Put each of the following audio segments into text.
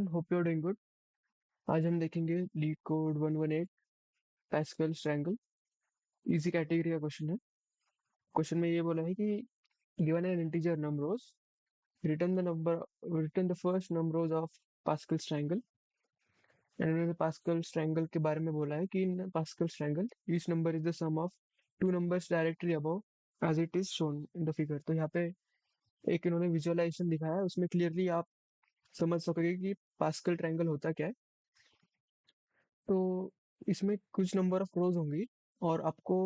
Everyone, hope you are doing good. आज हम देखेंगे LeetCode 118 Pascal triangle. Easy category का क्वेश्चन है। क्वेश्चन में ये बोला है कि given an integer num rows, return the first num rows of Pascal triangle. And Pascal triangle के बारे में बोला है कि in Pascal triangle each number is the sum of two numbers directly above as it is shown in the figure. तो यहाँ पे एक इन्होंने विजुअलाइजेशन दिखाया है, उसमें क्लियरली आप समझ सकोगे कि पास्कल ट्रायंगल होता क्या है। तो इसमें कुछ नंबर ऑफ रोज होंगी और आपको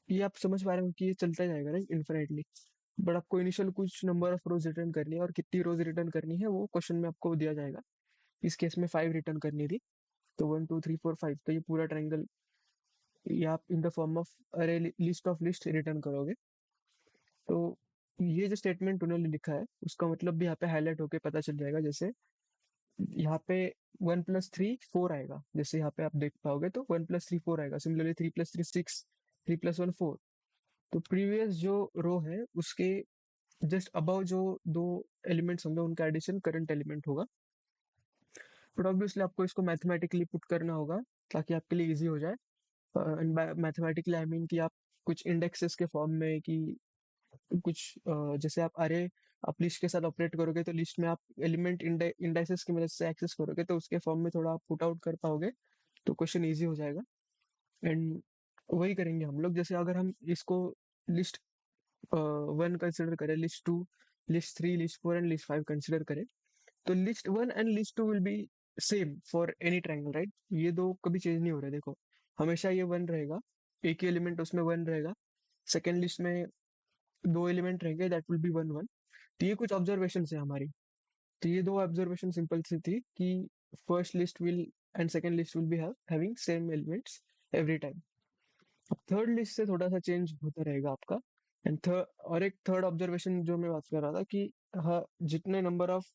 ये आप समझ पा रहे हो कि ये चलता जाएगा राइट इन्फिनिटली। बट आपको इनिशियल कुछ नंबर ऑफ रोज रिटर्न करनी है और कितनी रोज रिटर्न करनी है वो क्वेश्चन में आपको दिया जाएगा। इस केस में 5 रिटर्न करनी थी, तो 1 2 3 4 5, तो ये पूरा ट्रायंगल ये आप इन द फॉर्म ऑफ अरे लिस्ट ऑफ लिस्ट रिटर्न करोगे। तो ये जो स्टेटमेंट उन्होंने लिखा है उसका मतलब भी यहाँ पे हाईलाइट होके पता चल जाएगा। जैसे यहाँ पे 1 + 3 4 आएगा, जैसे यहाँ पे आप देख पाओगे तो 1 + 3 4 आएगा। सिमिलरली 3 + 3 6, 3 + 1 4। तो प्रीवियस जो रो है उसके जस्ट अबव जो दो एलिमेंट्स होंगे उनका एडिशन करंट एलिमेंट होगा। बट ऑब्वियसली आपको इसको मैथमेटिकली पुट करना होगा ताकि आपके लिए इजी हो जाए। मैथमेटिकली आई मीन कि आप कुछ इंडेक्सेस के फॉर्म में कि कुछ जैसे आप अरे आप लिस्ट के साथ ऑपरेट करोगे तो लिस्ट में आप एलिमेंट इंडाइसेस की मदद से एक्सेस करोगे, तो उसके फॉर्म में थोड़ा आप पुट आउट कर पाओगे तो क्वेश्चन इजी हो जाएगा। एंड वही करेंगे हम लोग। जैसे अगर हम इसको लिस्ट 1 कंसिडर करें, list 2, list 3, list 4 and list 5 consider करें, तो list 1 and list 2 will be same for any triangle right. ये दो कभी चेंज नहीं हो रहे। देखो हमेशा ये 1 रहेगा, एक ही एलिमेंट उसमें 1 रहेगा। सेकेंड लिस्ट में दो एलिमेंट रहेंगे, दैट विल बी 1 1। तो ये कुछ ऑब्जर्वेशन है हमारी। तो ये दो ऑब्जर्वेशन सिंपल सी थी कि first list will and second list will be having same elements every time. अब थर्ड लिस्ट से थोड़ा सा चेंज होता रहेगा आपका। एंड थर्ड और एक थर्ड ऑब्जर्वेशन जो मैं बात कर रहा था कि जितने नंबर ऑफ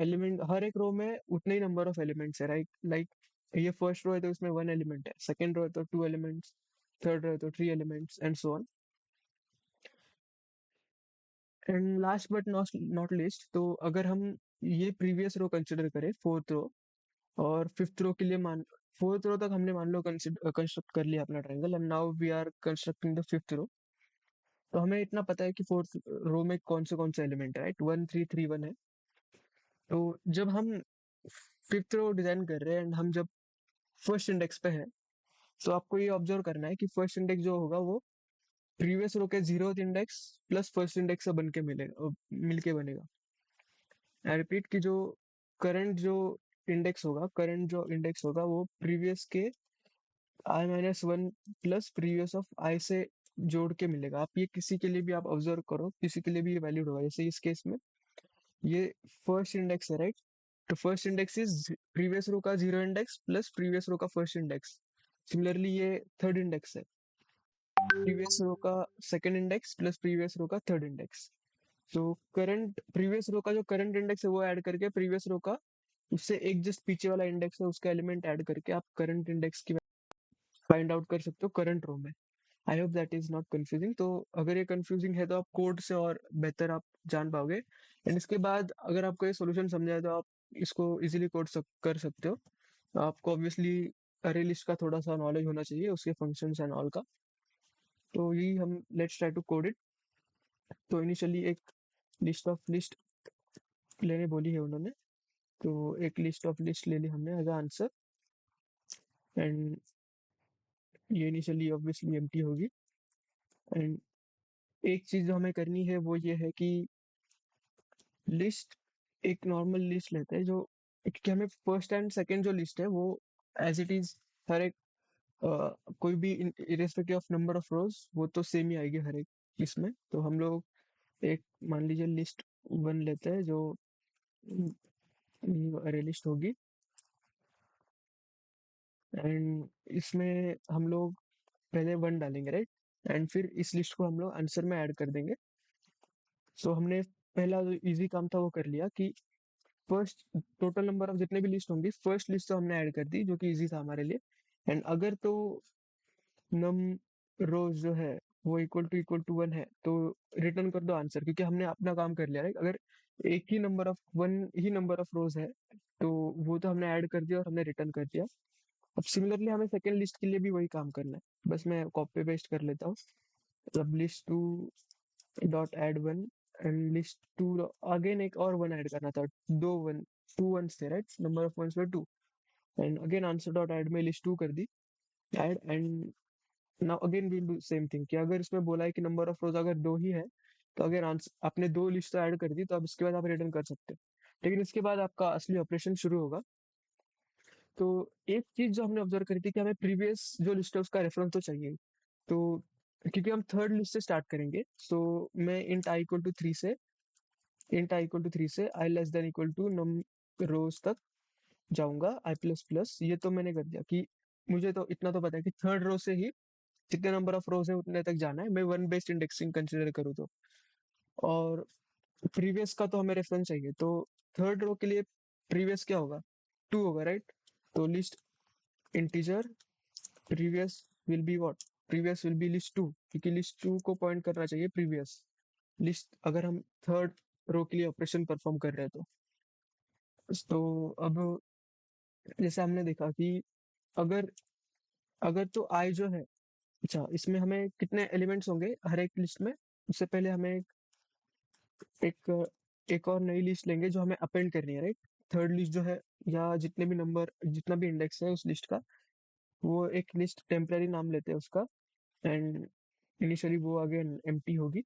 एलिमेंट हर एक रो में उतने ही नंबर ऑफ एलिमेंट्स है राइट। लाइक ये फर्स्ट रो है तो उसमें 1 एलिमेंट है, सेकेंड रो है तो 2 एलिमेंट्स, थर्ड रो है तो 3 elements and so on. And last but not list, तो अगर हम ये प्रीवियस रो कंसिडर करें, फोर्थ रो और फिफ्थ रो के लिए मान फोर्थ रो तक हमने मान लो कंस्ट्रक्ट कर लिया अपना triangle, and now we are constructing the fifth row. तो हमें इतना पता है कि फोर्थ रो में कौन से एलिमेंट है राइट, 1 3 3 1 है। तो जब हम फिफ्थ रो डिजाइन कर रहे हैं एंड हम जब फर्स्ट इंडेक्स पे है, तो आपको ये ऑब्जर्व करना है कि फर्स्ट इंडेक्स जो होगा वो प्रीवियस रो के zero index plus first index से बन के मिलके बनेगा। आई रिपीट कि जो करंट जो इंडेक्स होगा वो प्रीवियस के i-1 plus previous of i से जोड़ के मिलेगा। आप ये किसी के लिए भी आप ऑब्जर्व करो, किसी के लिए भी ये वैलिड होगा। जैसे इस केस में ये फर्स्ट इंडेक्स है राइट, तो फर्स्ट इंडेक्स इज प्रीवियस रो का जीरो इंडेक्स प्लस प्रीवियस रो का फर्स्ट इंडेक्स। सिमिलरली ये थर्ड इंडेक्स है, प्रीवियस रो का सेकंड इंडेक्स प्लस प्रीवियस रो का थर्ड इंडेक्स। तो करंट प्रीवियस रो का जो करंट इंडेक्स है वो ऐड करके प्रीवियस रो का उससे एक जस्ट पीछे वाला इंडेक्स है उसका एलिमेंट ऐड करके आप करंट इंडेक्स की फाइंड आउट कर सकते हो करंट रो में। I hope that is not confusing. तो अगर ये कंफ्यूजिंग है तो आप कोड से और बेहतर आप जान पाओगे। एंड इसके बाद अगर आपको ये सॉल्यूशन समझ आए तो आप इसको इजीली कर सकते हो। आपको ऑब्वियसली अरे लिस्ट का थोड़ा सा नॉलेज होना चाहिए, उसके फंक्शंस एंड ऑल का। तो यही हम let's try to code it. तो इनिशियली एक लिस्ट ऑफ लिस्ट लेने बोली है उन्होंने, तो एक लिस्ट ऑफ लिस्ट ले ली हमने एज आंसर। एंड ये इनिशियली ऑब्वियसली एम्प्टी होगी। एंड एक चीज जो हमें करनी है वो ये है कि लिस्ट एक नॉर्मल लिस्ट लेते हैं जो, क्योंकि हमें फर्स्ट एंड सेकंड जो लिस्ट है वो एज इट इज हर एक कोई भी इरेस्पेक्टिव ऑफ नंबर ऑफ रोज वो तो सेम ही आएगी हर एक इसमें। तो हम लोग एक मान लीजिए लिस्ट 1 लेते हैं जो अरे लिस्ट होगी। एंड इसमें हम लोग पहले 1 डालेंगे राइट, एंड फिर इस लिस्ट को हम लोग आंसर में ऐड कर देंगे। सो हमने पहला जो इजी काम था वो कर लिया कि फर्स्ट टोटल नंबर ऑफ जितने भी लिस्ट होंगी फर्स्ट लिस्ट तो हमने ऐड कर दी जो कि इजी था हमारे लिए। एंड अगर तो नम रोज जो है वो इक्वल टू 1 है, तो रिटर्न कर दो आंसर, क्योंकि हमने अपना काम कर लिया, राइट? अगर एक ही नंबर ऑफ वन ही नंबर ऑफ रोज है, तो वो तो हमने ऐड कर दिया और हमने रिटर्न कर दिया। अब सिमिलरली हमें सेकंड लिस्ट के लिए भी वही काम करना है। बस मैं कॉपी पेस्ट कर लेता हूँ। मतलब list two dot add one, and list two again एक और वन ऐड करना था। दो वन, टू वंस थे, right? Number of ones were two, and again answer dot add में लिस्ट टू कर दी add. And now again we'll do same thing, कि अगर इसमें बोला है कि नंबर ऑफ रोज अगर दो ही है, तो अगर आंसर आपने दो लिस्ट तो ऐड कर दी, तो अब इसके बाद आप रिटर्न कर सकते हो। लेकिन इसके बाद आपका असली ऑपरेशन शुरू होगा। तो एक चीज जो हमने ऑब्जर्व करी थी कि हमें प्रीवियस जो लिस्ट है उसका रेफरेंस तो चाहिए। तो क्योंकि हम थर्ड लिस्ट से स्टार्ट करेंगे, तो मैं int i equal to three से i less than equal to num rows तक जाऊंगा, आई प्लस प्लस। ये तो मैंने कर दिया कि मुझे तो इतना तो पता है कि थर्ड रो से ही जितने नंबर ऑफ रोज है उतने तक जाना है, मैं वन बेस्ड इंडेक्सिंग कंसिडर करूँ तो। और प्रीवियस का तो हमें रेफरेंस चाहिए, तो थर्ड रो के लिए प्रीवियस क्या होगा? टू होगा, राइट? तो list integer previous will be what? Previous will be list two, क्योंकि लिस्ट टू को पॉइंट करना चाहिए प्रीवियस लिस्ट, अगर हम थर्ड रो के लिए ऑपरेशन परफॉर्म कर रहे हैं तो। अब जैसे हमने देखा कि अगर अगर तो आई जो है, अच्छा इसमें हमें कितने एलिमेंट्स होंगे हर एक लिस्ट में? उससे पहले हमें एक एक और नई लिस्ट लेंगे जो हमें अपेंड करनी है, राइट? थर्ड लिस्ट जो है, या जितने भी नंबर, जितना भी इंडेक्स है उस लिस्ट का, वो एक लिस्ट टेम्पररी नाम लेते हैं उसका। एंड इनिशियली वो अगेन एम्प्टी होगी।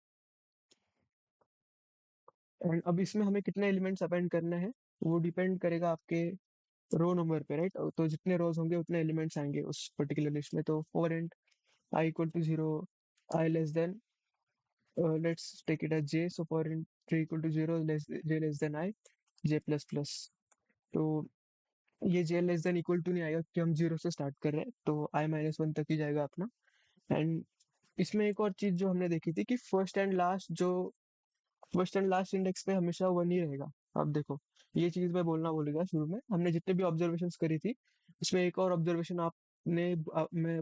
एंड अब इसमें हमें कितने एलिमेंट्स अपेंड करना है, वो डिपेंड करेगा आपके रो नंबर पे, राइट? तो जितने रोज होंगे उतने एलिमेंट्स आएंगे उस पर्टिकुलर लिस्ट में। तो for int i=0, I less than, let's take it as j, so for int j=0, j less than I, j plus plus। तो ये j less than equal to नहीं आएगा क्योंकि हम जीरो से स्टार्ट कर रहे हैं, तो i-1 तक ही जाएगा अपना। एंड इसमें एक और चीज जो हमने देखी थी कि फर्स्ट एंड लास्ट इंडेक्स पे हमेशा वन ही रहेगा। अब देखो, ये चीज मैं बोलना भूल गया शुरू में, हमने जितने भी ऑब्जर्वेशन करी थी उसमें एक और ऑब्जर्वेशन मैं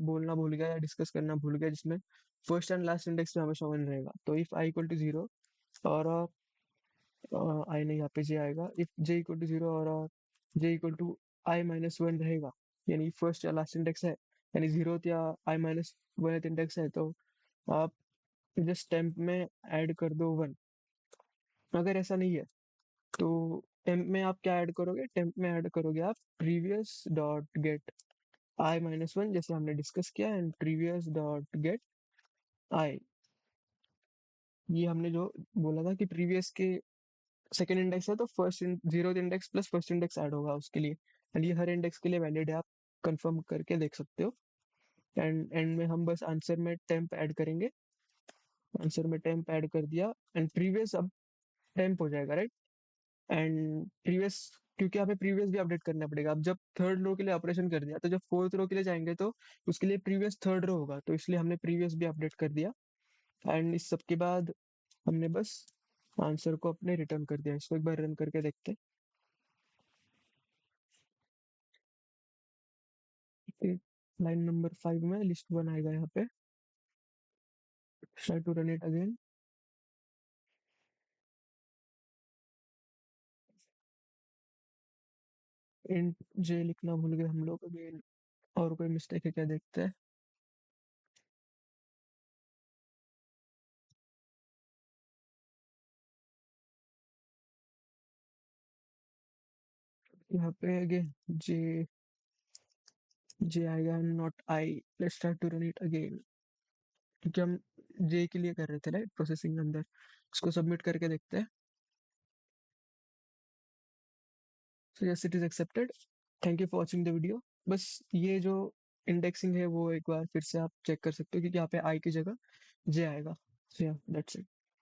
बोलना भूल गया या डिस्कस करना भूल गया, जिसमें फर्स्ट एंड लास्ट इंडेक्स पे हमेशा वन रहेगा। तो इफ i=0 और आई नहीं, यहाँ पे जे आएगा। इफ j=0 और j=i-1 रहेगा, यानी फर्स्ट या लास्ट इंडेक्स है, यानी जीरो या i-1 इंडेक्स है, तो आप जस्ट टेम्प में ऐड कर दो वन। अगर ऐसा नहीं है, तो टेम्प में आप क्या ऐड करोगे? टेम्प में ऐड करोगे आप प्रीवियस डॉट गेट i-1, जैसे हमने डिस्कस किया, एंड प्रीवियस डॉट गेट आई। ये हमने जो बोला था कि प्रीवियस के सेकंड इंडेक्स है, तो first zero index plus first index add होगा उसके लिए। एंड ये हर इंडेक्स के लिए वैलिड है, आप कंफर्म करके देख सकते हो। एंड एंड में हम बस आंसर में टेम्प ऐड करेंगे। आंसर में टेम्प ऐड कर दिया, एंड प्रीवियस अब टेम्प हो जाएगा, राइट? एंड प्रीवियस, क्योंकि हमें प्रीवियस भी अपडेट करना पड़ेगा। अब जब थर्ड रो के लिए ऑपरेशन कर दिया, तो जब फोर्थ रो के लिए जाएंगे तो उसके लिए प्रीवियस थर्ड रो होगा, तो इसलिए हमने प्रीवियस भी अपडेट कर दिया। एंड इस सब के बाद हमने बस आंसर को अपने रिटर्न कर दिया। इसको एक बार रन करके देखते हैं। लाइन नंबर 5 में लिस्ट वन आएगा यहाँ पे। Try to run it again. Int j लिखना भूल गए हम लोग अगेन, और कोई मिस्टेक है क्या देखते हैं। यहाँ पे अगेन जे जे आएगा, not i. Let's try to run it again, क्योंकि हम जे के लिए कर रहे थे ना प्रोसेसिंग अंदर। इसको सबमिट करके देखते हैं। So yes, it is accepted. Thank you for watching the video. बस ये जो इंडेक्सिंग है वो एक बार फिर से आप चेक कर सकते हो, क्योंकि यहाँ पे आई की जगह जे आएगा। सो या दैट्स इट।